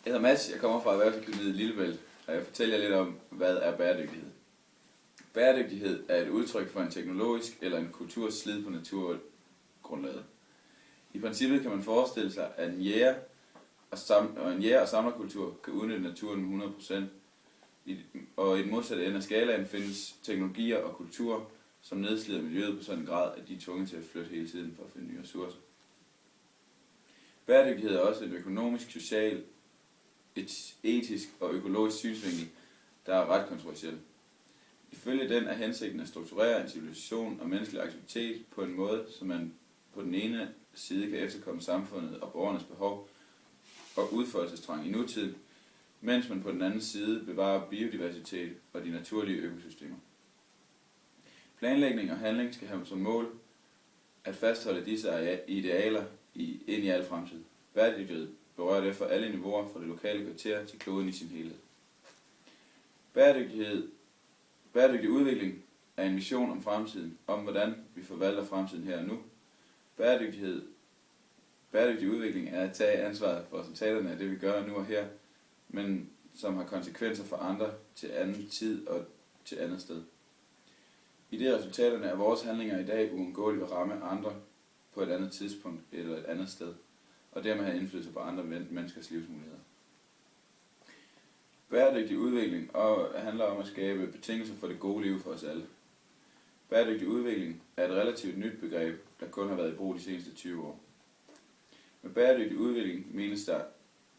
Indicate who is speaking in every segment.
Speaker 1: Jeg hedder Mads, jeg kommer fra Erhvervsakademiet Lillebælt, og jeg fortæller jer lidt om, hvad er bæredygtighed. Bæredygtighed er et udtryk for en teknologisk eller en kulturs slid på naturgrundlaget. I princippet kan man forestille sig, at en jæger- og samlerkultur kan udnytte naturen 100%, og i den modsatte ende af skalaen findes teknologier og kulturer, som nedslider miljøet på sådan en grad, at de er tvunget til at flytte hele tiden for at finde nye ressourcer. Bæredygtighed er også et økonomisk, social, et etisk og økologisk synsvinkel, der er ret kontroversiel. Ifølge den er hensigten at strukturere en civilisation og menneskelig aktivitet på en måde, så man på den ene side kan efterkomme samfundet og borgernes behov og udfoldelsestrang i nutiden, mens man på den anden side bevarer biodiversitet og de naturlige økosystemer. Planlægning og handling skal have som mål at fastholde disse idealer ind i al fremtid. Bæredygtighed berører derfor alle niveauer fra det lokale kvarter til kloden i sin helhed. Bæredygtig udvikling er en vision om fremtiden, om hvordan vi forvalter fremtiden her og nu. Bæredygtig udvikling er at tage ansvaret for resultaterne af det, vi gør nu og her, men som har konsekvenser for andre til anden tid og til andet sted. I det resultaterne af vores handlinger i dag uundgåeligt vil ramme andre på et andet tidspunkt eller et andet sted, og dermed have indflydelse på andre menneskers livsmuligheder. Bæredygtig udvikling handler om at skabe betingelser for det gode liv for os alle. Bæredygtig udvikling er et relativt nyt begreb, der kun har været i brug de seneste 20 år. Med bæredygtig udvikling menes der,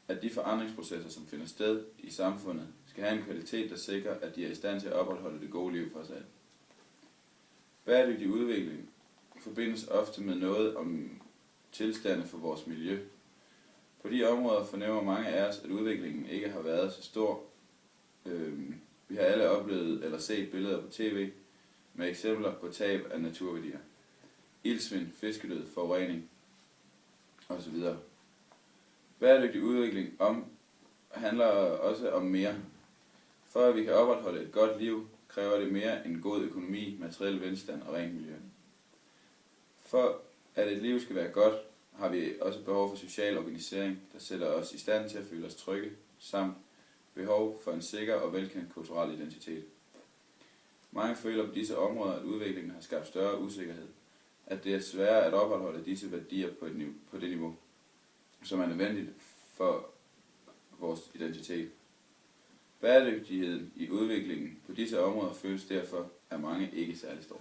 Speaker 1: at de forandringsprocesser, som finder sted i samfundet, skal have en kvalitet, der sikrer, at de er i stand til at opretholde det gode liv for os alle. Bæredygtig udvikling forbindes ofte med noget om tilstande for vores miljø. På de områder fornemmer mange af os, at udviklingen ikke har været så stor. Vi har alle oplevet eller set billeder på tv med eksempler på tab af naturværdier. Ildsvind, fiskedød, forurening osv. Bæredygtig udvikling handler også om mere. For at vi kan opretholde et godt liv, kræver det mere end god økonomi, materiel velstand og rent miljø. For at et liv skal være godt, har vi også behov for social organisering, der sætter os i stand til at føle os trygge, samt behov for en sikker og velkendt kulturel identitet. Mange føler på disse områder, at udviklingen har skabt større usikkerhed, at det er sværere at opretholde disse værdier på det niveau, som er nødvendigt for vores identitet. Bæredygtigheden i udviklingen på disse områder føles derfor af mange ikke særlig stor.